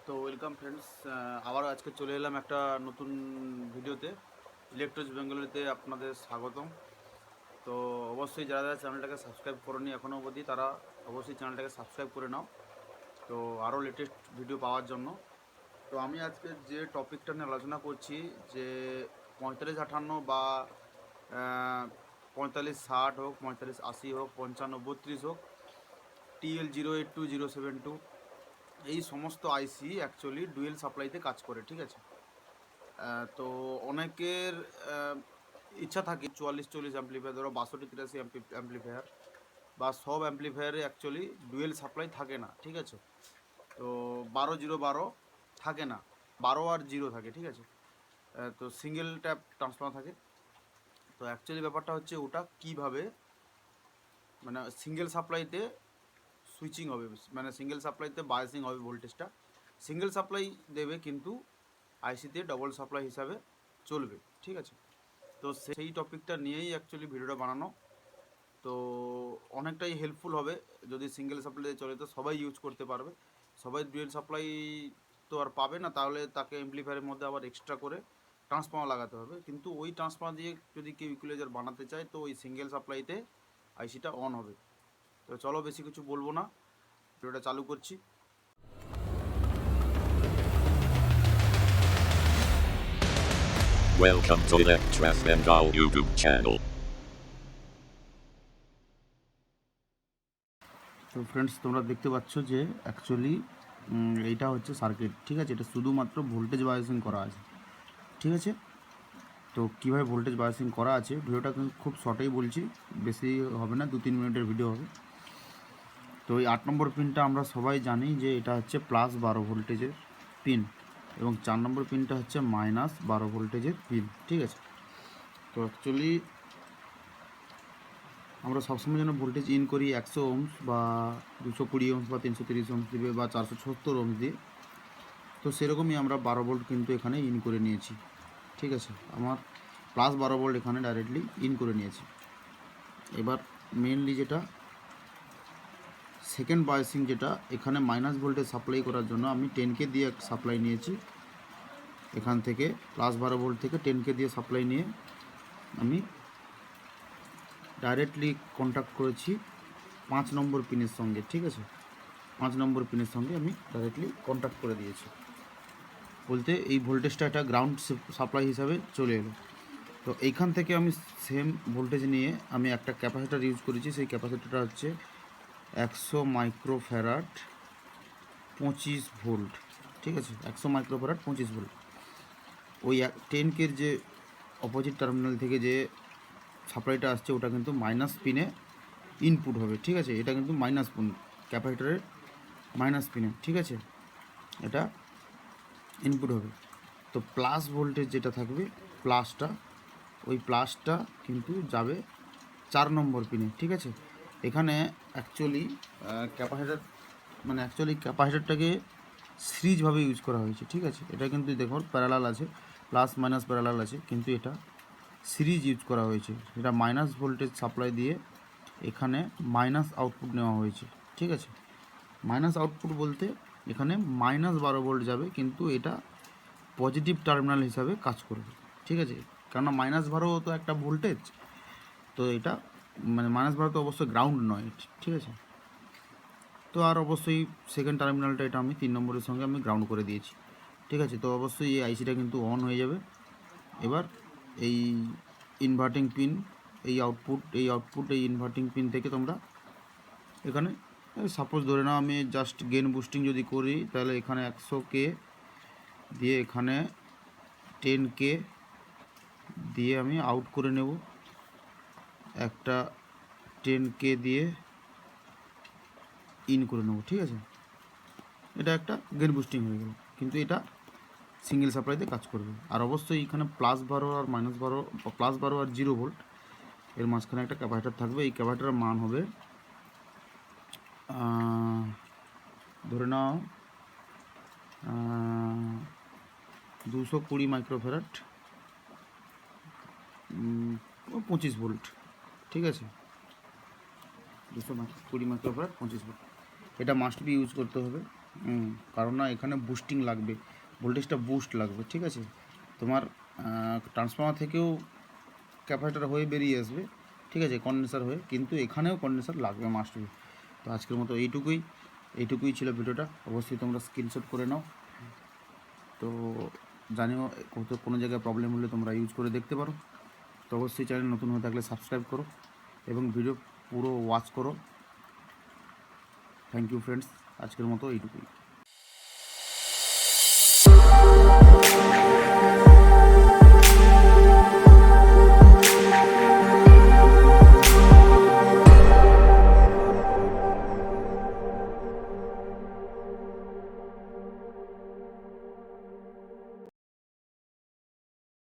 তো welcome friends, আবার আজকে চলে এলাম একটা নতুন ভিডিওতে। ইলেকট্রাজ বেঙ্গলিতে আপনাদের স্বাগতম। তো অবশ্যই যারা যারা চ্যানেলটাকে সাবস্ক্রাইব করেনি এখনও অবধি তারা অবশ্যই চ্যানেলটাকে সাবস্ক্রাইব করে নাও, তো আরও লেটেস্ট ভিডিও পাওয়ার জন্য। তো আমি আজকে যে টপিকটা নিয়ে আলোচনা করছি, যে 45-58 বা 45-60 হোক, 45-80 হোক, 55-32 হোক, TL 082 072, এই সমস্ত আইসি অ্যাকচুয়ালি ডুয়েল সাপ্লাইতে কাজ করে, ঠিক আছে। তো অনেকের ইচ্ছা থাকে 44-40 অ্যাম্পলিফায়ার, ধরো 62-83 অ্যাম্পলিফায়ার বা সব অ্যাম্পলিফায়ারে অ্যাকচুয়ালি ডুয়েল সাপ্লাই থাকে না, ঠিক আছে। তো 12-0-12 থাকে না, 12 আর 0 থাকে, ঠিক আছে। তো সিঙ্গেল ট্যাপ ট্রান্সফর্মার থাকে। তো অ্যাকচুয়ালি ব্যাপারটা হচ্ছে ওটা কীভাবে, মানে সিঙ্গেল সাপ্লাইতে সুইচিং হবে, মানে সিঙ্গেল সাপ্লাইতে বায়াসিং হবে, ভোল্টেজটা সিঙ্গেল সাপ্লাই দেবে কিন্তু আইসিতে ডবল সাপ্লাই হিসাবে চলবে, ঠিক আছে। তো সেই টপিকটা নিয়েই অ্যাকচুয়ালি ভিডিওটা বানানো। তো অনেকটাই হেল্পফুল হবে, যদি সিঙ্গেল সাপ্লাই চলে তো সবাই ইউজ করতে পারবে। সবাই ডুয়েল সাপ্লাই তো আর পাবে না, তাহলে তাকে অ্যাম্পলিফায়ারের মধ্যে আবার এক্সট্রা করে ট্রান্সফর্মার লাগাতে হবে। কিন্তু ওই ট্রান্সফর্মার দিয়ে যদি কেউ ইকুয়ালাইজার বানাতে চায় তো ওই সিঙ্গেল সাপ্লাইতে আইসিটা অন হবে। তো চলো বেশি কিছু বলবো না, ভিডিওটা চালু করছি। Welcome to ELECTRAZ Bengal YouTube channel. তো ফ্রেন্ডস, তোমরা দেখতে পাচ্ছ যে অ্যাকচুয়ালি এইটা হচ্ছে সার্কিট, ঠিক আছে। এটা শুধুমাত্র ভোল্টেজ বায়াসিং করা আছে, ঠিক আছে। তো কীভাবে ভোল্টেজ বায়াসিং করা আছে ভিডিওটা কিন্তু খুব শর্টেই বলছি, বেশি হবে না, 2-3 মিনিটের ভিডিও হবে। তো এই 8 নম্বর পিনটা আমরা সবাই জানি যে এটা হচ্ছে +12 ভোল্টেজের পিন, এবং 4 নম্বর পিনটা হচ্ছে -12 ভোল্টেজের পিন, ঠিক আছে। তো অ্যাকচুয়ালি আমরা সবসময় যেন ভোল্টেজ ইন করি 100 ওহমস বা 220 ওহমস বা 330 ওহমস দিবে বা 476 ওহমস দিয়ে। তো সেরকমই আমরা 12 ভোল্ট কিন্তু এখানে ইন করে নিয়েছি, ঠিক আছে। আমার +12 ভোল্ট এখানে ডাইরেক্টলি ইন করে নিয়েছি। এবার মেনলি যেটা সেকেন্ড বায়াসিং, যেটা এখানে মাইনাস ভোল্টেজ সাপ্লাই করার জন্য আমি 10K দিয়ে সাপ্লাই নিয়েছি। এখান থেকে +12 ভোল্ট থেকে 10K দিয়ে সাপ্লাই নিয়ে আমি ডাইরেক্টলি কন্ট্যাক্ট করেছি 5 নম্বর পিনের সঙ্গে, ঠিক আছে। 5 নম্বর পিনের সঙ্গে আমি ডাইরেক্টলি কন্ট্যাক্ট করে দিয়েছি, বলতে এই ভোল্টেজটা একটা গ্রাউন্ড সাপ্লাই হিসাবে চলে এলো। তো এইখান থেকে আমি সেম ভোল্টেজ নিয়ে আমি একটা ক্যাপাসিটার ইউজ করেছি। সেই ক্যাপাসিটারটা হচ্ছে 100 মাইক্রোফ্যারাড 25 ভোল্ট, ঠিক আছে। 100 মাইক্রোফ্যারাড 25 ভোল্ট। ওই 10K যে অপোজিট টার্মিনাল থেকে যে সাপ্লাইটা আসছে ওটা কিন্তু মাইনাস পিনে ইনপুট হবে, ঠিক আছে। এটা কিন্তু মাইনাস পিন, ক্যাপাসিটারের মাইনাস পিনে, ঠিক আছে, এটা ইনপুট হবে। তো প্লাস ভোল্টেজ যেটা থাকবে প্লাসটা, ওই প্লাসটা কিন্তু যাবে 4 নম্বর পিনে, ঠিক আছে। এখানে অ্যাকচুয়ালি ক্যাপাসিটারটাকে সিরিজভাবে ইউজ করা হয়েছে, ঠিক আছে। এটা কিন্তু দেখো প্যারালাল আছে, প্লাস মাইনাস প্যারালাল আছে, কিন্তু এটা সিরিজ ইউজ করা হয়েছে। এটা মাইনাস ভোল্টেজ সাপ্লাই দিয়ে এখানে মাইনাস আউটপুট নেওয়া হয়েছে, ঠিক আছে। মাইনাস আউটপুট বলতে এখানে -12 ভোল্ট যাবে, কিন্তু এটা পজিটিভ টার্মিনাল হিসাবে কাজ করবে, ঠিক আছে। কেননা -12 তো একটা ভোল্টেজ, তো এটা মানে -12 তো অবশ্যই গ্রাউন্ড নয়, ঠিক আছে। তো আর অবশ্যই সেকেন্ড টার্মিনালটা এটা আমি 3 নম্বরের সঙ্গে আমি গ্রাউন্ড করে দিয়েছি, ঠিক আছে। তো অবশ্যই এই আইসিটা কিন্তু অন হয়ে যাবে। এবার এই ইনভার্টিং পিন, এই আউটপুট এই ইনভার্টিং পিন থেকে তোমরা এখানে সাপোজ ধরে নাও আমি জাস্ট গেন বুস্টিং যদি করি, তাহলে এখানে 100K দিয়ে এখানে 10K দিয়ে আমি আউট করে নেব, একটা 10K দিয়ে ইন করে নেব, ঠিক আছে। এটা একটা গেন বুস্টিং হয়ে গেল, কিন্তু এটা সিঙ্গেল সাপ্লাইতে কাজ করবে। আর অবশ্যই এখানে +12 আর -12, +12 আর 0 ভোল্ট এর মাঝখানে একটা ক্যাপাসিটার থাকবে। এই ক্যাপাসিটারের মান হবে ধরে নাও 220 মাইক্রোফ্যারাড 25 ভোল্ট, ঠিক আছে। 220 মাইক্রোফ্যারাড 25 ভোল্ট, এটা মাস্ট বি ইউজ করতে হবে। কারণ না এখানে বুস্টিং লাগবে, ভোল্টেজটা বুস্ট লাগবে, ঠিক আছে। তোমার ট্রান্সফর্মার থেকেও ক্যাপাসিটার হয়ে বেরিয়ে আসবে, ঠিক আছে, কন্ডেন্সার হয়ে, কিন্তু এখানেও কন্ডেন্সার লাগবে মাস্ট বি। তো আজকের মতো এইটুকুই ছিল ভিডিওটা। অবশ্যই তোমরা স্ক্রিনশট করে নাও। তো জানিও কোনো জায়গায় প্রবলেম হলে তোমরা ইউজ করে দেখতে পারো। তো অবশ্যই চ্যানেল নতুন হয়ে থাকলে সাবস্ক্রাইব করো এবং ভিডিও পুরো ওয়াচ করো। থ্যাংক ইউ ফ্রেন্ডস, আজকের মতো এইটুকুই।